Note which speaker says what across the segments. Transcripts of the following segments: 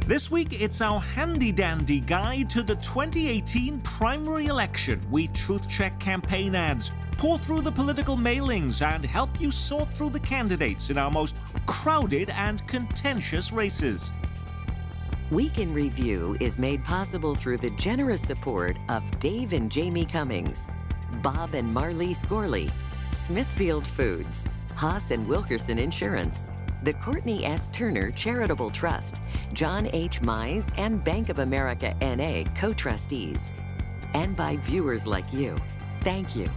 Speaker 1: This week, it's our handy-dandy guide to the 2018 primary election. We truth-check campaign ads, pour through the political mailings, and help you sort through the candidates in our most crowded and contentious races.
Speaker 2: Week in Review is made possible through the generous support of Dave and Jamie Cummings, Bob and Marlise Gorley, Smithfield Foods, Haas and Wilkerson Insurance, the Courtney S. Turner Charitable Trust, John H. Mize and Bank of America N.A. co-trustees, and by viewers like you. Thank you.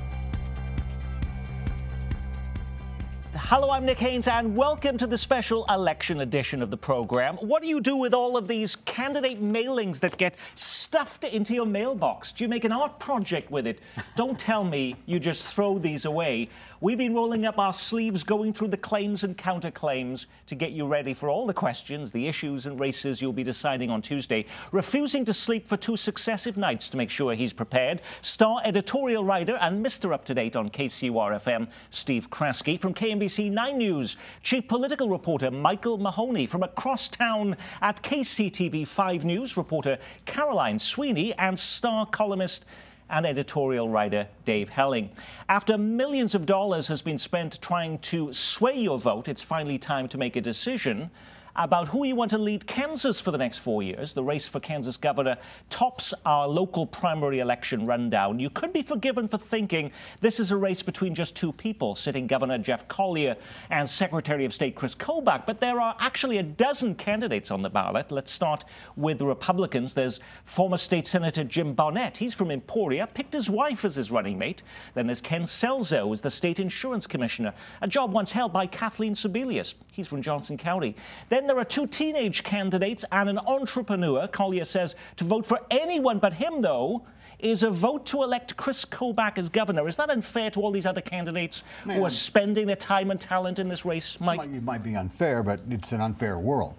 Speaker 1: Hello, I'm Nick Haynes, and welcome to the special election edition of the program. What do you do with all of these candidate mailings that get stuffed into your mailbox? Do you make an art project with it? Don't tell me you just throw these away. We've been rolling up our sleeves, going through the claims and counterclaims to get you ready for all the questions, the issues and races you'll be deciding on Tuesday. Refusing to sleep for 2 successive nights to make sure he's prepared, star editorial writer and Mr. Up-to-Date on KCUR-FM, Steve Kraske. From KMBC 9 News, chief political reporter Michael Mahoney. From across town at KCTV 5 News, reporter Caroline Sweeney, and star columnist and editorial writer Dave Helling. After millions of dollars has been spent trying to sway your vote, it's finally time to make a decision about who you want to lead Kansas for the next 4 years. The race for Kansas governor tops our local primary election rundown. You could be forgiven for thinking this is a race between just 2 people, sitting Governor Jeff Collier and Secretary of State Chris Kobach, but there are actually a dozen candidates on the ballot. Let's start with the Republicans. There's former State Senator Jim Barnett. He's from Emporia, picked his wife as his running mate. Then there's Ken Selzo, who's the state insurance commissioner, a job once held by Kathleen Sebelius. He's from Johnson County. Then there are 2 teenage candidates and an entrepreneur. Collier says to vote for anyone but him, though, is a vote to elect Chris Kobach as governor. Is that unfair to all these other candidates who are spending their time and talent in this race, Mike?
Speaker 3: It might be unfair, but it's an unfair world.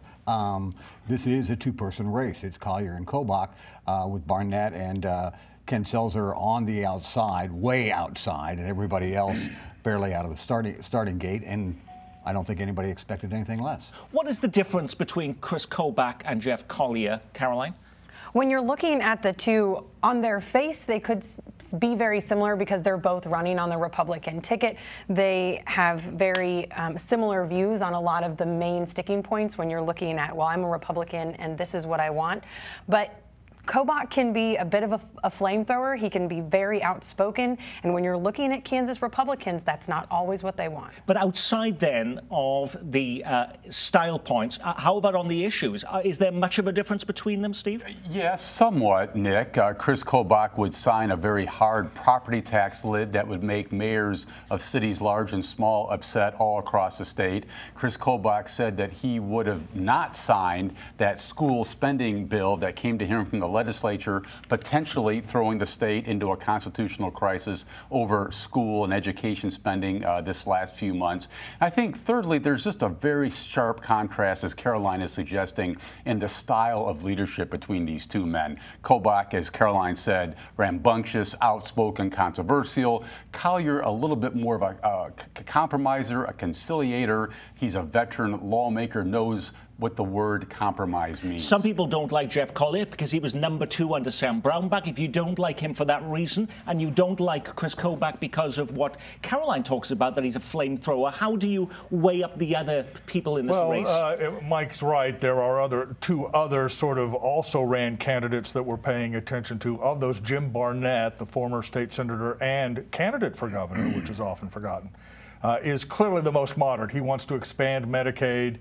Speaker 3: This is a 2-person race. It's Collier and Kobach with Barnett and Ken Selzer on the outside, way outside, and everybody else barely out of the starting gate. And I don't think anybody expected anything less.
Speaker 1: What is the difference between Chris Kobach and Jeff Collier, Caroline?
Speaker 4: When you're looking at the two, on their face, they could be very similar because they're both running on the Republican ticket. They have very similar views on a lot of the main sticking points when you're looking at, well, I'm a Republican and this is what I want. But Kobach can be a bit of a flamethrower. He can be very outspoken. And when you're looking at Kansas Republicans, that's not always what they want.
Speaker 1: But outside then of the style points, how about on the issues? Is there much of a difference between them, Steve?
Speaker 5: Yes, somewhat, Nick. Chris Kobach would sign a very hard property tax lid that would make mayors of cities large and small upset all across the state. Chris Kobach said that he would have not signed that school spending bill that came to him from the legislature, potentially throwing the state into a constitutional crisis over school and education spending this last few months. I think, thirdly, there's just a very sharp contrast, as Caroline is suggesting, in the style of leadership between these 2 men. Kobach, as Caroline said, rambunctious, outspoken, controversial. Collier, a little bit more of a compromiser, a conciliator. He's a veteran lawmaker, knows what the word compromise means.
Speaker 1: Some people don't like Jeff Collier because he was number 2 under Sam Brownback. If you don't like him for that reason, and you don't like Chris Kobach because of what Caroline talks about, that he's a flamethrower, how do you weigh up the other people in this race?
Speaker 6: Mike's right. There are 2 other sort of also ran candidates that we're paying attention to. Of those, Jim Barnett, the former state senator and candidate for governor, which is often forgotten, is clearly the most moderate. He wants to expand Medicaid.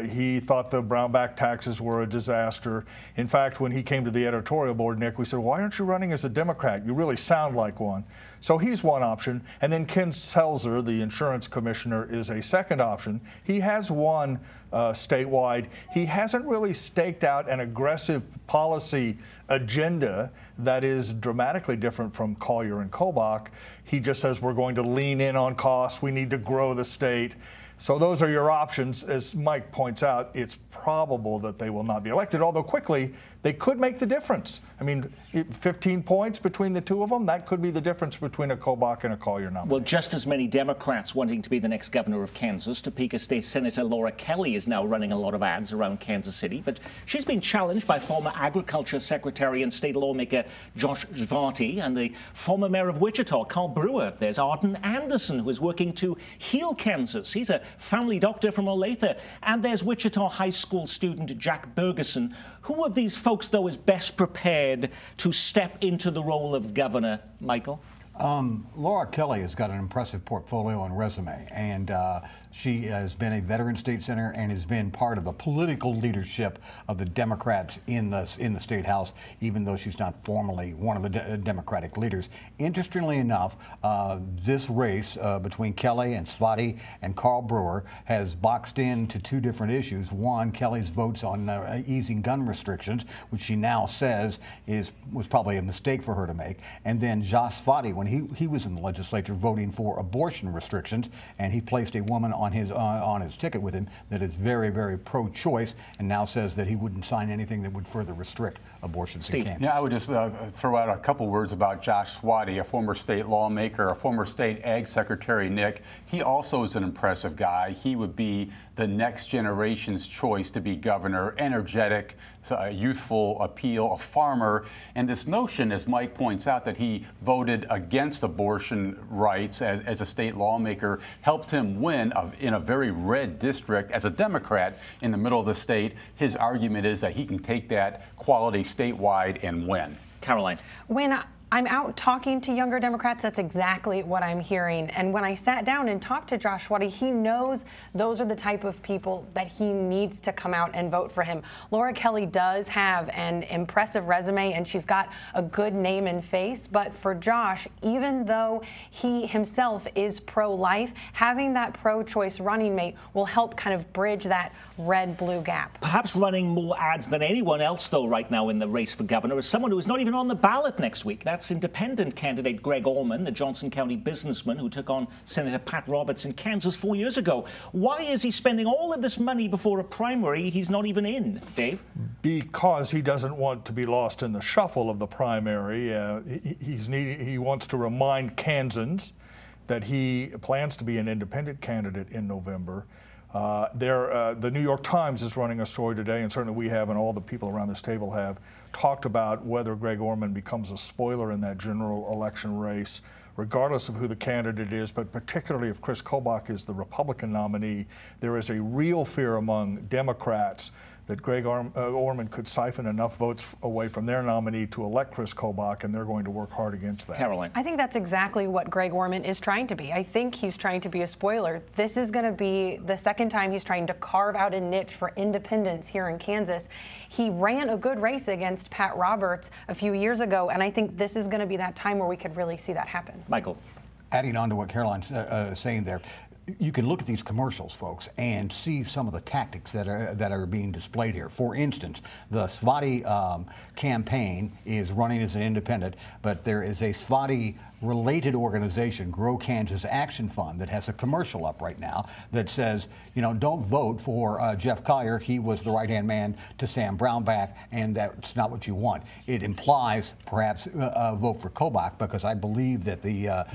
Speaker 6: He thought the Brownback taxes were a disaster. In fact, when he came to the editorial board, Nick, we said, why aren't you running as a Democrat? You really sound like one. So he's one option. And then Ken Selzer, the insurance commissioner, is a second option. He has won statewide. He hasn't really staked out an aggressive policy agenda that is dramatically different from Collier and Kobach. He just says we're going to lean in on costs. We need to grow the state. So those are your options. As Mike points out, it's probable that they will not be elected, although quickly they could make the difference. I mean, 15 points between the two of them, that could be the difference between a Kobach and a Collier nominee.
Speaker 1: Well, just as many Democrats wanting to be the next governor of Kansas. Topeka State Senator Laura Kelly is now running a lot of ads around Kansas City, but she's been challenged by former Agriculture Secretary and state lawmaker Josh Svati and the former mayor of Wichita, Carl Brewer. There's Arden Anderson, who is working to heal Kansas. He's a family doctor from Olathe. And there's Wichita High School student Jack Bergeson. Who of these folks, though, is best prepared to step into the role of governor, Michael?
Speaker 3: Laura Kelly has got an impressive portfolio and resume, and she has been a veteran state senator and has been part of the political leadership of the Democrats in the state house, even though she's not formally one of the Democratic leaders. Interestingly enough, this race between Kelly and Svati and Carl Brewer has boxed into two different issues. One, Kelly's votes on easing gun restrictions, which she now says was probably a mistake for her to make, and then Josh Svati, when he was in the legislature voting for abortion restrictions, and he placed a woman on his ticket with him that is very, very pro-choice, and now says that he wouldn't sign anything that would further restrict abortion in Kansas.
Speaker 5: Yeah, I would just throw out a couple words about Josh Svati, a former state lawmaker, a former state ag secretary, Nick. He also is an impressive guy. He would be the next generation's choice to be governor, energetic, youthful appeal, a farmer. And this notion, as Mike points out, that he voted against abortion rights as a state lawmaker helped him win in a very red district as a Democrat in the middle of the state. His argument is that he can take that quality statewide and win.
Speaker 1: Caroline.
Speaker 4: When I'm out talking to younger Democrats, that's exactly what I'm hearing. And when I sat down and talked to Josh Svati, he knows those are the type of people that he needs to come out and vote for him. Laura Kelly does have an impressive resume, and she's got a good name and face. But for Josh, even though he himself is pro-life, having that pro-choice running mate will help kind of bridge that red-blue gap.
Speaker 1: Perhaps running more ads than anyone else, though, right now in the race for governor is someone who is not even on the ballot next week. That's independent candidate Greg Orman, the Johnson County businessman who took on Senator Pat Roberts in Kansas 4 years ago. Why is he spending all of this money before a primary he's not even in, Dave?
Speaker 6: Because he doesn't want to be lost in the shuffle of the primary. He wants to remind Kansans that he plans to be an independent candidate in November. The New York Times is running a story today, and certainly we have, and all the people around this table have, talked about whether Greg Orman becomes a spoiler in that general election race, regardless of who the candidate is, but particularly if Chris Kobach is the Republican nominee. There is a real fear among Democrats that Greg Orman could siphon enough votes away from their nominee to elect Chris Kobach, and they're going to work hard against that.
Speaker 1: Caroline.
Speaker 4: I think that's exactly what Greg Orman is trying to be. I think he's trying to be a spoiler. This is going to be the second time he's trying to carve out a niche for independents here in Kansas. He ran a good race against Pat Roberts a few years ago, and I think this is going to be that time where we could really see that happen.
Speaker 1: Michael.
Speaker 3: Adding on to what Caroline's saying there, you can look at these commercials, folks, and see some of the tactics that are being displayed here. For instance, the Svati campaign is running as an independent, but there is a Svati-related organization, Grow Kansas Action Fund, that has a commercial up right now that says, you know, don't vote for Jeff Collier. He was the right-hand man to Sam Brownback, and that's not what you want. It implies perhaps a vote for Kobach, because I believe that the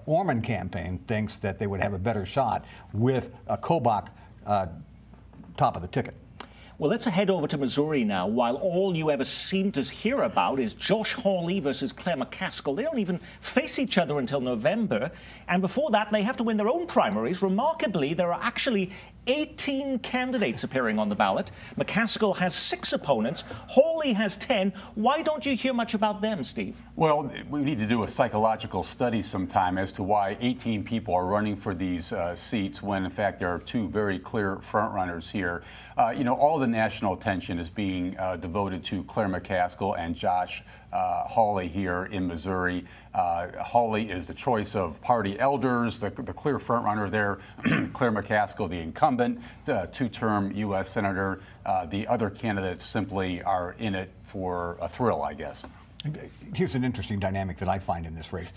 Speaker 3: Orman campaign thinks that they would have a better shot with a Kobach top of the ticket.
Speaker 1: Well, let's head over to Missouri now. While all you ever seem to hear about is Josh Hawley versus Claire McCaskill, they don't even face each other until November. And before that, they have to win their own primaries. Remarkably, there are actually 18 candidates appearing on the ballot. McCaskill has 6 opponents. Hawley has 10. Why don't you hear much about them, Steve?
Speaker 5: Well, we need to do a psychological study sometime as to why 18 people are running for these seats when, in fact, there are 2 very clear frontrunners here. You know, all the national attention is being devoted to Claire McCaskill and Josh Hawley here in Missouri. Hawley is the choice of party elders, the clear frontrunner there. Claire McCaskill, the incumbent, 2-term U.S. Senator. The other candidates simply are in it for a thrill, I guess.
Speaker 3: Here's an interesting dynamic that I find in this race.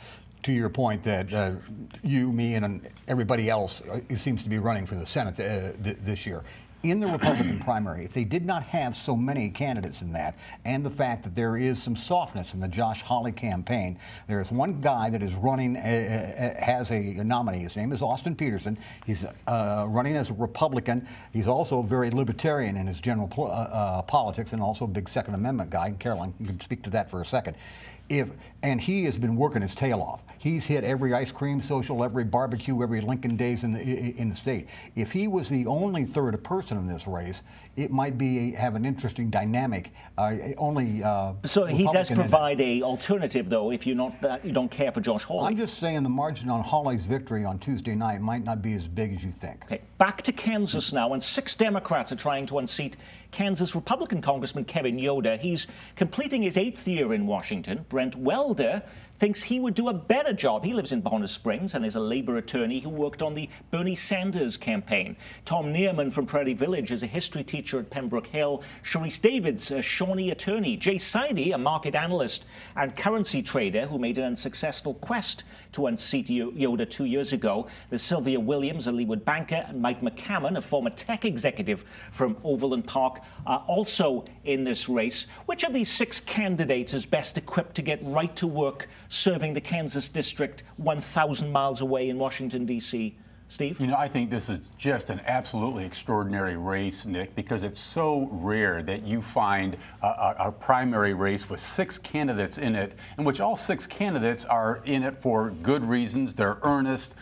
Speaker 3: to your point that you, me, and everybody else seems to be running for the Senate this year. In the Republican primary, if they did not have so many candidates in that, and the fact that there is some softness in the Josh Hawley campaign, there is one guy that is running, has a nominee. His name is Austin Peterson. He's running as a Republican. He's also very libertarian in his general politics, and also a big Second Amendment guy. Caroline, you can speak to that for a second. And he has been working his tail off. He's hit every ice cream social, every barbecue, every Lincoln Days in the state. If he was the only third person in this race, it might have an interesting dynamic.
Speaker 1: So he does provide an alternative, though, if you don't care for Josh Hawley.
Speaker 3: I'm just saying the margin on Hawley's victory on Tuesday night might not be as big as you think.
Speaker 1: Okay, back to Kansas now, and 6 Democrats are trying to unseat Kansas Republican Congressman Kevin Yoder. He's completing his 8th year in Washington. Brent Welder thinks he would do a better job. He lives in Bonner Springs and is a labor attorney who worked on the Bernie Sanders campaign. Tom Neerman from Prairie Village is a history teacher at Pembroke Hill. Sharice Davids, a Shawnee attorney. Jay Seide, a market analyst and currency trader who made an unsuccessful quest to unseat Yoder 2 years ago. There's Sylvia Williams, a Leeward banker, and Mike McCammon, a former tech executive from Overland Park, also in this race. Which of these 6 candidates is best equipped to get right to work serving the Kansas district 1,000 miles away in Washington, D.C.? Steve?
Speaker 5: You know, I think this is just an absolutely extraordinary race, Nick, because it's so rare that you find a primary race with 6 candidates in it, in which all 6 candidates are in it for good reasons. They're earnest.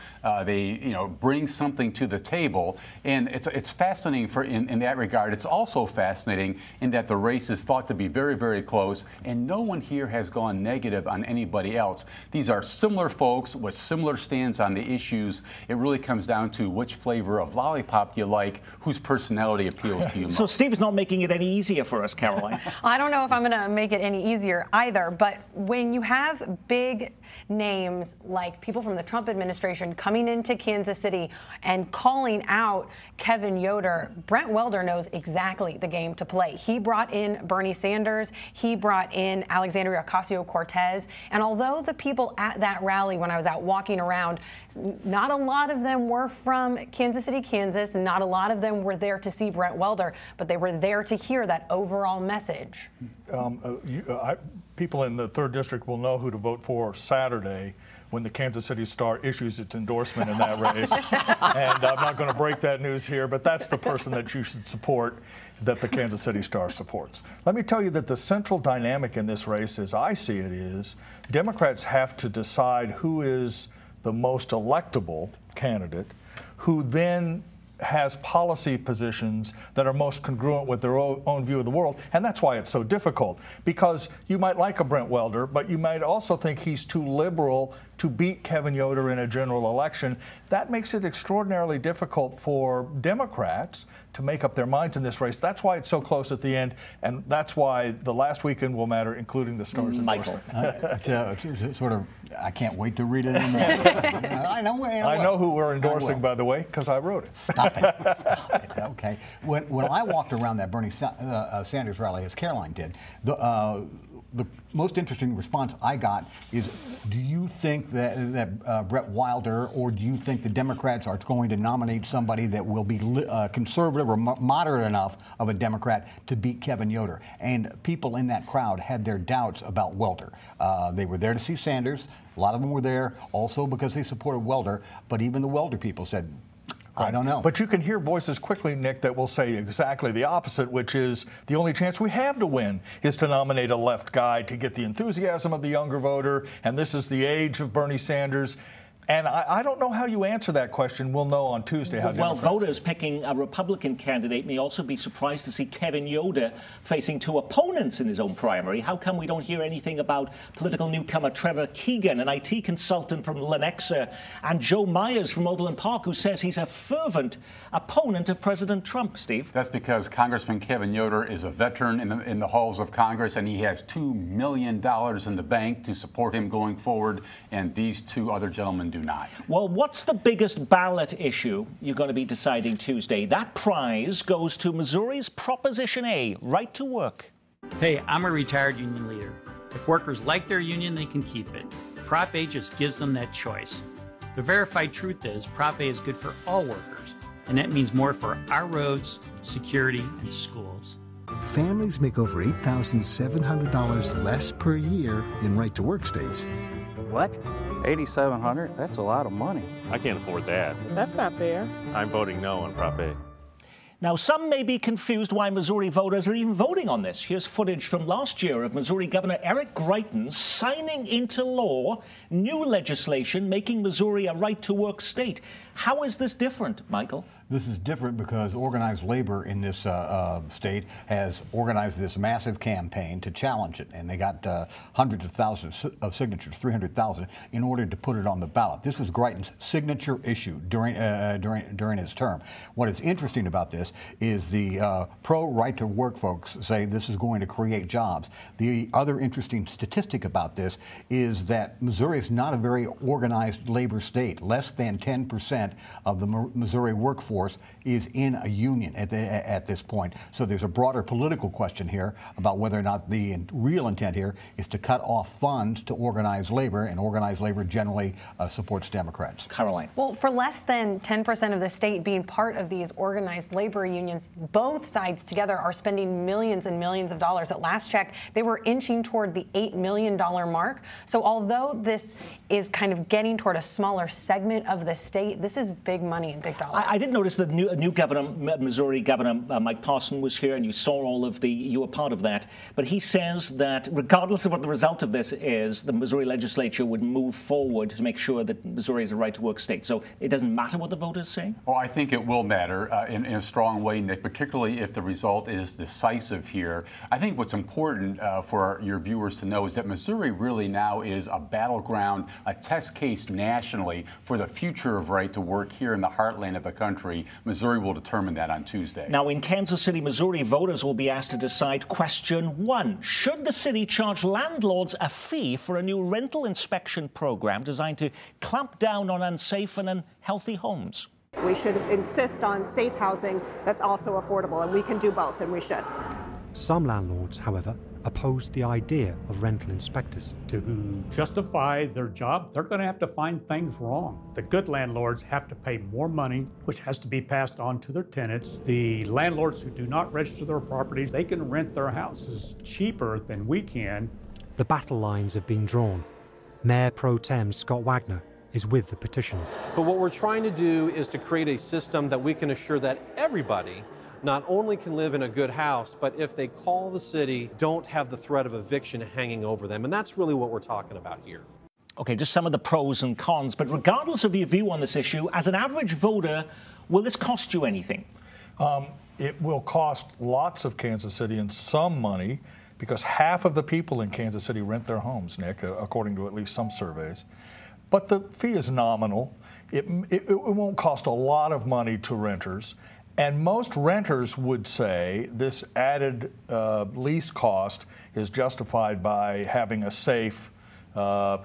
Speaker 5: They, bring something to the table, and it's fascinating in that regard. It's also fascinating in that the race is thought to be very, very close, and no one here has gone negative on anybody else. These are similar folks with similar stands on the issues. It really comes down to which flavor of lollipop you like, whose personality appeals to you most.
Speaker 1: So Steve is not making it any easier for us, Caroline.
Speaker 4: I don't know if I'm going to make it any easier either, but when you have big names like people from the Trump administration coming into Kansas City and calling out Kevin Yoder, Brent Welder knows exactly the game to play. He brought in Bernie Sanders. He brought in Alexandria Ocasio-Cortez. And although the people at that rally, when I was out walking around, not a lot of them were from Kansas City, Kansas. Not a lot of them were there to see Brent Welder, but they were there to hear that overall message.
Speaker 6: People in the 3rd District will know who to vote for Saturday when the Kansas City Star issues its endorsement in that race. And I'm not going to break that news here, but that's the person that you should support, that the Kansas City Star supports. Let me tell you that the central dynamic in this race, as I see it, is Democrats have to decide who is the most electable candidate, who then has policy positions that are most congruent with their own view of the world. And that's why it's so difficult, because you might like a Brent Welder, but you might also think he's too liberal to beat Kevin Yoder in a general election. That makes it extraordinarily difficult for Democrats to make up their minds in this race. That's why it's so close at the end, and that's why the last weekend will matter, including the Star's
Speaker 1: Michael.
Speaker 3: I can't wait to read it anymore. I
Speaker 6: know who we're endorsing, by the way, because I wrote it.
Speaker 3: Stop it. Stop it. Okay. When I walked around that Bernie Sanders rally, as Caroline did, the most interesting response I got is, do you think that Brett Wilder, or do you think the Democrats are going to nominate somebody that will be conservative or moderate enough of a Democrat to beat Kevin Yoder? And people in that crowd had their doubts about Welder. They were there to see Sanders. A lot of them were there also because they supported Welder, but even the Welder people said, I don't know.
Speaker 6: But you can hear voices quickly, Nick, that will say exactly the opposite, which is the only chance we have to win is to nominate a left guy to get the enthusiasm of the younger voter, and this is the age of Bernie Sanders. And I don't know how you answer that question. We'll know on Tuesday how
Speaker 1: Well, voters picking a Republican candidate may also be surprised to see Kevin Yoder facing 2 opponents in his own primary. How come we don't hear anything about political newcomer Trevor Keegan, an IT consultant from Lenexa, and Joe Myers from Overland Park, who says he's a fervent opponent of President Trump, Steve?
Speaker 5: That's because Congressman Kevin Yoder is a veteran in the halls of Congress, and he has $2 million in the bank to support him going forward, and these 2 other gentlemen do not.
Speaker 1: Well, what's the biggest ballot issue you're going to be deciding Tuesday? That prize goes to Missouri's Proposition A, right to work.
Speaker 7: Hey, I'm a retired union leader. If workers like their union, they can keep it. Prop A just gives them that choice. The verified truth is Prop A is good for all workers, and that means more for our roads, security, and schools.
Speaker 8: Families make over $8,700 less per year in right-to-work states.
Speaker 9: What? $8,700? That's a lot of money.
Speaker 10: I can't afford that.
Speaker 11: That's not fair.
Speaker 10: I'm voting no on Prop A.
Speaker 1: Now, some may be confused why Missouri voters are even voting on this. Here's footage from last year of Missouri Governor Eric Greitens signing into law new legislation making Missouri a right-to-work state. How is this different, Michael?
Speaker 3: This is different because organized labor in this state has organized this massive campaign to challenge it, and they got hundreds of thousands of signatures, 300,000, in order to put it on the ballot. This was Greitens' signature issue during his term. What is interesting about this is the pro-right-to-work folks say this is going to create jobs. The other interesting statistic about this is that Missouri is not a very organized labor state. Less than 10% of the Missouri workforce is in a union at this point. So there's a broader political question here about whether or not the real intent here is to cut off funds to organized labor, and organized labor generally supports Democrats.
Speaker 1: Caroline.
Speaker 4: Well, for less than 10% of the state being part of these organized labor unions, both sides together are spending millions and millions of dollars. At last check, they were inching toward the $8 million mark. So although this is kind of getting toward a smaller segment of the state, this is big money and big dollars.
Speaker 1: I did notice the new governor, Missouri Governor Mike Parson was here, and you saw you were part of that. But he says that regardless of what the result of this is, the Missouri legislature would move forward to make sure that Missouri is a right-to-work state. So it doesn't matter what the voters say?
Speaker 5: Oh, I think it will matter in a strong way, Nick, particularly if the result is decisive here. I think what's important for your viewers to know is that Missouri really now is a battleground, a test case nationally for the future of right to work here in the heartland of the country. Missouri will determine that on Tuesday.
Speaker 1: Now, in Kansas City, Missouri, voters will be asked to decide question 1. Should the city charge landlords a fee for a new rental inspection program designed to clamp down on unsafe and unhealthy homes?
Speaker 11: We should insist on safe housing that's also affordable, and we can do both, and we should.
Speaker 12: Some landlords, however, oppose the idea of rental inspectors.
Speaker 13: To justify their job, they're going to have to find things wrong. The good landlords have to pay more money, which has to be passed on to their tenants. The landlords who do not register their properties, they can rent their houses cheaper than we can.
Speaker 12: The battle lines have been drawn. Mayor Pro Tem Scott Wagner is with the petitioners.
Speaker 14: But what we're trying to do is to create a system that we can assure that everybody not only can live in a good house, but if they call the city, don't have the threat of eviction hanging over them. And that's really what we're talking about here.
Speaker 1: Okay, just some of the pros and cons. But regardless of your view on this issue, as an average voter, will this cost you anything?
Speaker 6: It will cost lots of Kansas Cityans some money, because half of the people in Kansas City rent their homes, Nick, according to at least some surveys. But the fee is nominal. It won't cost a lot of money to renters. And most renters would say this added lease cost is justified by having a safe,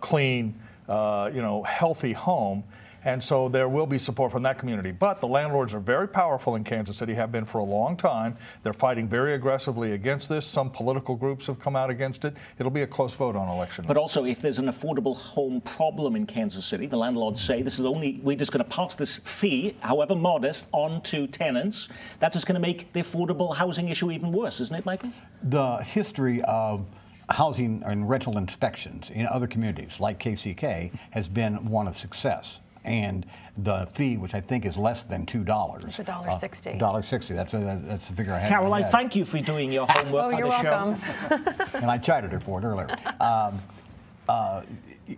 Speaker 6: clean, healthy home. And so there will be support from that community. But the landlords are very powerful in Kansas City, have been for a long time. They're fighting very aggressively against this. Some political groups have come out against it. It'll be a close vote on election night.
Speaker 1: But also, if there's an affordable home problem in Kansas City, the landlords say we're just going to pass this fee, however modest, on to tenants. That's just going to make the affordable housing issue even worse, isn't it, Michael?
Speaker 3: The history of housing and rental inspections in other communities, like KCK, has been one of success. And the fee, which I think is less than $2.
Speaker 4: It's $1.60.
Speaker 3: $1.60. That's the figure I had.
Speaker 1: Caroline, thank you for doing your homework for the show.
Speaker 4: You're welcome.
Speaker 3: And I chided her for it earlier.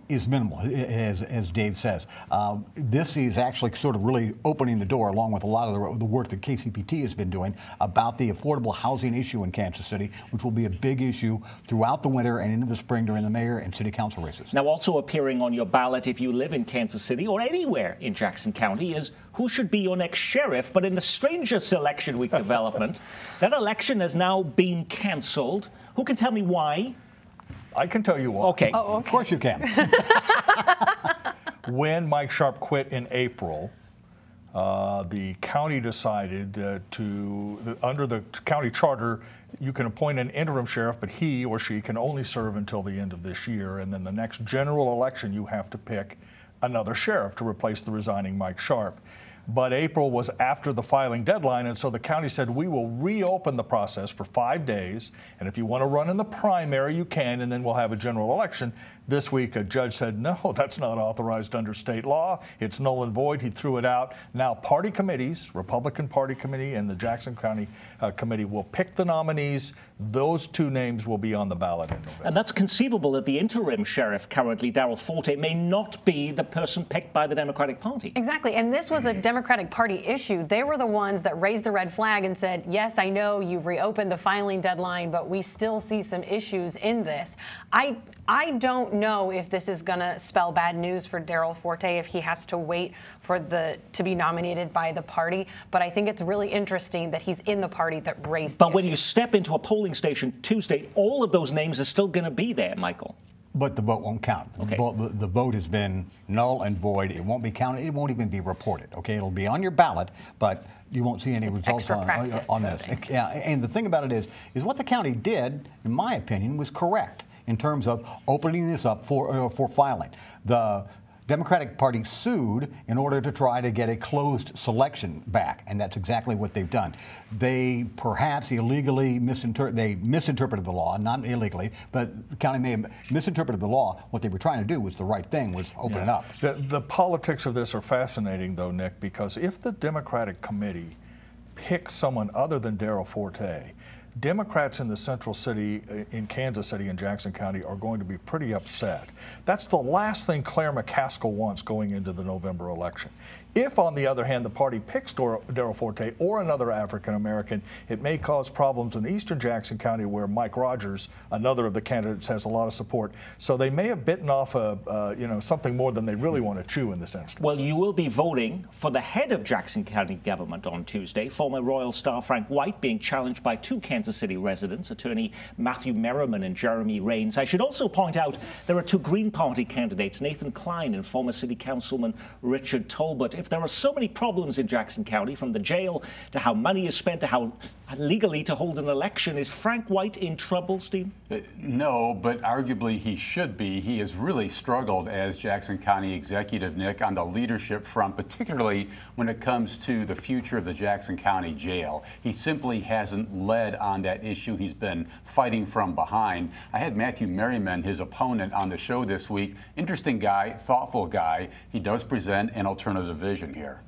Speaker 3: Is minimal, as Dave says. This is actually sort of really opening the door, along with a lot of the work that KCPT has been doing, about the affordable housing issue in Kansas City, which will be a big issue throughout the winter and into the spring during the mayor and city council races.
Speaker 1: Now, also appearing on your ballot if you live in Kansas City or anywhere in Jackson County is who should be your next sheriff. But in the strangest election week development, that election has now been canceled. Who can tell me why?
Speaker 6: I can tell you why.
Speaker 1: Okay.
Speaker 3: Oh, okay. Of course you can.
Speaker 6: When Mike Sharp quit in April, the county decided under the county charter, you can appoint an interim sheriff, but he or she can only serve until the end of this year. And then the next general election, you have to pick another sheriff to replace the resigning Mike Sharp. But April was after the filing deadline, and so the county said, we will reopen the process for 5 days, and if you want to run in the primary, you can, and then we'll have a general election. This week, a judge said, no, that's not authorized under state law. It's null and void. He threw it out. Now, party committees, Republican Party Committee and the Jackson County Committee will pick the nominees. Those 2 names will be on the ballot in November.
Speaker 1: And that's conceivable that the interim sheriff currently, Darrell Forte, may not be the person picked by the Democratic Party.
Speaker 4: Exactly. And this was a Democratic Party issue. They were the ones that raised the red flag and said, yes, I know you reopened the filing deadline, but we still see some issues in this. I don't know if this is going to spell bad news for Darrell Forte if he has to wait for to be nominated by the party, but I think it's really interesting that he's in the party that raised the
Speaker 1: But when you step into a polling station Tuesday, all of those names are still going to be there, Michael.
Speaker 3: But the vote won't count.
Speaker 1: Okay.
Speaker 3: The vote has been null and void. It won't be counted. It won't even be reported. Okay, it'll be on your ballot, but you won't see any results on this. Yeah, and the thing about it is what the county did, in my opinion, was correct in terms of opening this up for filing. The Democratic Party sued in order to try to get a closed selection back, and that's exactly what they've done. They perhaps illegally misinterpreted the law, not illegally, but the county may have misinterpreted the law. What they were trying to do was the right thing, was open it up.
Speaker 6: The politics of this are fascinating, though, Nick, because if the Democratic committee picks someone other than Darrell Forte, Democrats in the central city, in Kansas City and Jackson County, are going to be pretty upset. That's the last thing Claire McCaskill wants going into the November election. If, on the other hand, the party picks Darrell Forte or another African American, it may cause problems in eastern Jackson County where Mike Rogers, another of the candidates, has a lot of support. So they may have bitten off something more than they really want to chew in this instance.
Speaker 1: Well, you will be voting for the head of Jackson County government on Tuesday, former Royal Star Frank White being challenged by 2 Kansas City residents, attorney Matthew Merriman and Jeremy Raines. I should also point out there are 2 Green Party candidates, Nathan Klein and former City Councilman Richard Tolbert. If there are so many problems in Jackson County, from the jail to how money is spent to how legally to hold an election, is Frank White in trouble, Steve?
Speaker 5: No, but arguably he should be. He has really struggled as Jackson County executive, Nick, on the leadership front, particularly when it comes to the future of the Jackson County Jail. He simply hasn't led on that issue. He's been fighting from behind. I had Matthew Merriman, his opponent, on the show this week. Interesting guy, thoughtful guy. He does present an alternative vision here.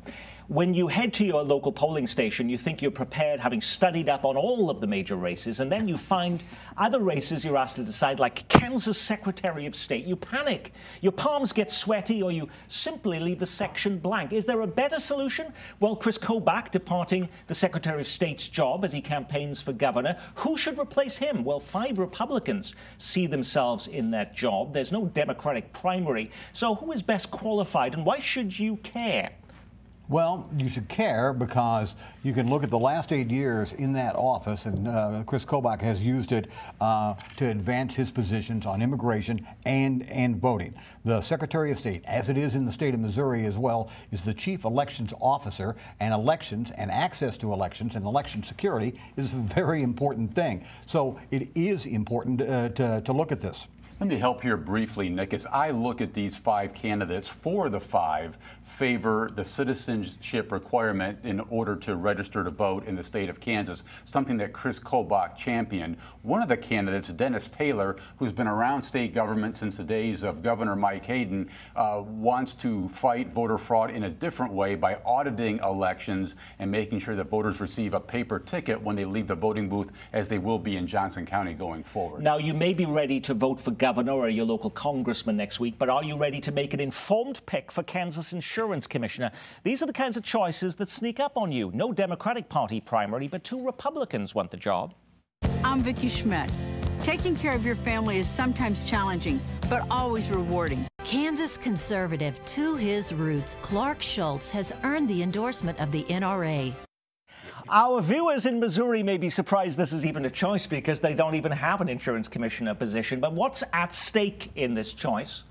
Speaker 1: When you head to your local polling station, you think you're prepared, having studied up on all of the major races, and then you find other races you're asked to decide, like Kansas Secretary of State. You panic. Your palms get sweaty, or you simply leave the section blank. Is there a better solution? Well, Chris Kobach departing the Secretary of State's job as he campaigns for governor. Who should replace him? Well, 5 Republicans see themselves in that job. There's no Democratic primary. So who is best qualified, and why should you care?
Speaker 3: Well, you should care because you can look at the last 8 years in that office, and Chris Kobach has used it to advance his positions on immigration and voting. The Secretary of State, as it is in the state of Missouri as well, is the chief elections officer, and elections and access to elections and election security is a very important thing. So it is important to look at this.
Speaker 5: Let me help here briefly, Nick. As I look at these 5 candidates, 4 of the 5 favor the citizenship requirement in order to register to vote in the state of Kansas, something that Chris Kobach championed. One of the candidates, Dennis Taylor, who's been around state government since the days of Governor Mike Hayden, wants to fight voter fraud in a different way by auditing elections and making sure that voters receive a paper ticket when they leave the voting booth, as they will be in Johnson County going forward.
Speaker 1: Now, you may be ready to vote for governor or your local congressman next week, but are you ready to make an informed pick for Kansas Insurance Commissioner? These are the kinds of choices that sneak up on you. No Democratic Party primary, but 2 Republicans want the job.
Speaker 15: I'm Vicki Schmidt. Taking care of your family is sometimes challenging, but always rewarding.
Speaker 16: Kansas conservative to his roots, Clark Schultz has earned the endorsement of the NRA.
Speaker 1: Our viewers in Missouri may be surprised this is even a choice because they don't even have an insurance commissioner position. But what's at stake in this choice?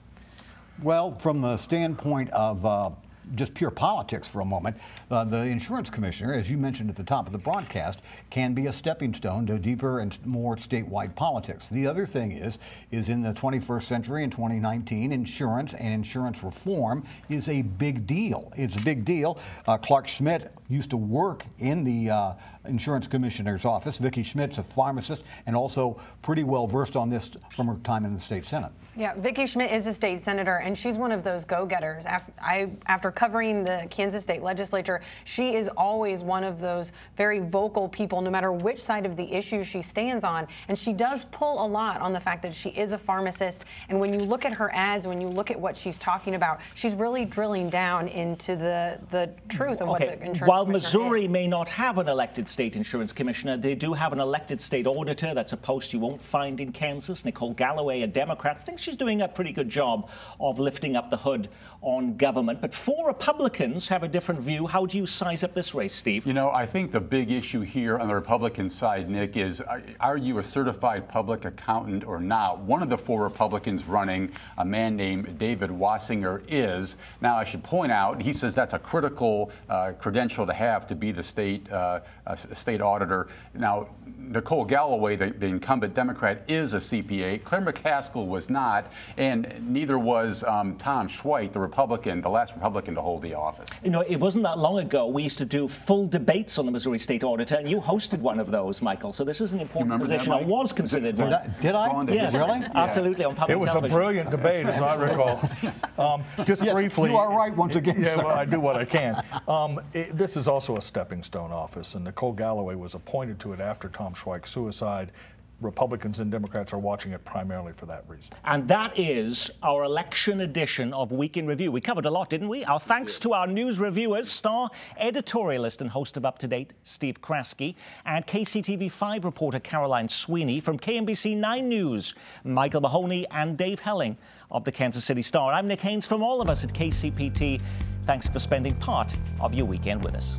Speaker 3: Well, from the standpoint of just pure politics for a moment, the insurance commissioner, as you mentioned at the top of the broadcast, can be a stepping stone to deeper and more statewide politics. The other thing is in the 21st century in 2019, insurance and insurance reform is a big deal. It's a big deal. Clark Schmidt used to work in the insurance commissioner's office. Vicki Schmidt's a pharmacist and also pretty well versed on this from her time in the state Senate.
Speaker 4: Yeah, Vicki Schmidt is a state senator, and she's one of those go-getters. After covering the Kansas state legislature, she is always one of those very vocal people, no matter which side of the issue she stands on. And she does pull a lot on the fact that she is a pharmacist. And when you look at her ads, when you look at what she's talking about, she's really drilling down into the truth of what the insurance
Speaker 1: While
Speaker 4: commissioner
Speaker 1: Missouri
Speaker 4: is.
Speaker 1: may not have an elected state insurance commissioner, they do have an elected state auditor. That's a post you won't find in Kansas. Nicole Galloway, a Democrat, thinks she's doing a pretty good job of lifting up the hood on government. But 4 Republicans have a different view. How do you size up this race, Steve?
Speaker 5: You know, I think the big issue here on the Republican side, Nick, is are you a certified public accountant or not? One of the 4 Republicans running, a man named David Wassinger, is. Now, I should point out, he says that's a critical credential to have to be the state auditor. Now, Nicole Galloway, the incumbent Democrat, is a CPA. Claire McCaskill was not, and neither was Tom Schweich, the Republican, the last Republican to hold the office.
Speaker 1: You know, it wasn't that long ago we used to do full debates on the Missouri State Auditor, and you hosted one of those, Michael. So this is an important position. I was considered one.
Speaker 3: Did I?
Speaker 1: Yes,
Speaker 3: really?
Speaker 1: Absolutely, on public
Speaker 6: It was
Speaker 1: television.
Speaker 6: a brilliant debate, as I recall. Just
Speaker 3: yes,
Speaker 6: briefly.
Speaker 3: you are right once again,
Speaker 6: Yeah,
Speaker 3: sir.
Speaker 6: well, I do what I can. This is also a stepping stone office, and Nicole Galloway was appointed to it after Tom Schweich's suicide. Republicans and Democrats are watching it primarily for that reason.
Speaker 1: And that is our election edition of Week in Review. We covered a lot, didn't we? Our thanks to our news reviewers, star editorialist and host of Up to Date, Steve Kraske, and KCTV5 reporter Caroline Sweeney. From KMBC 9 News, Michael Mahoney and Dave Helling of the Kansas City Star. I'm Nick Haynes. From all of us at KCPT, thanks for spending part of your weekend with us.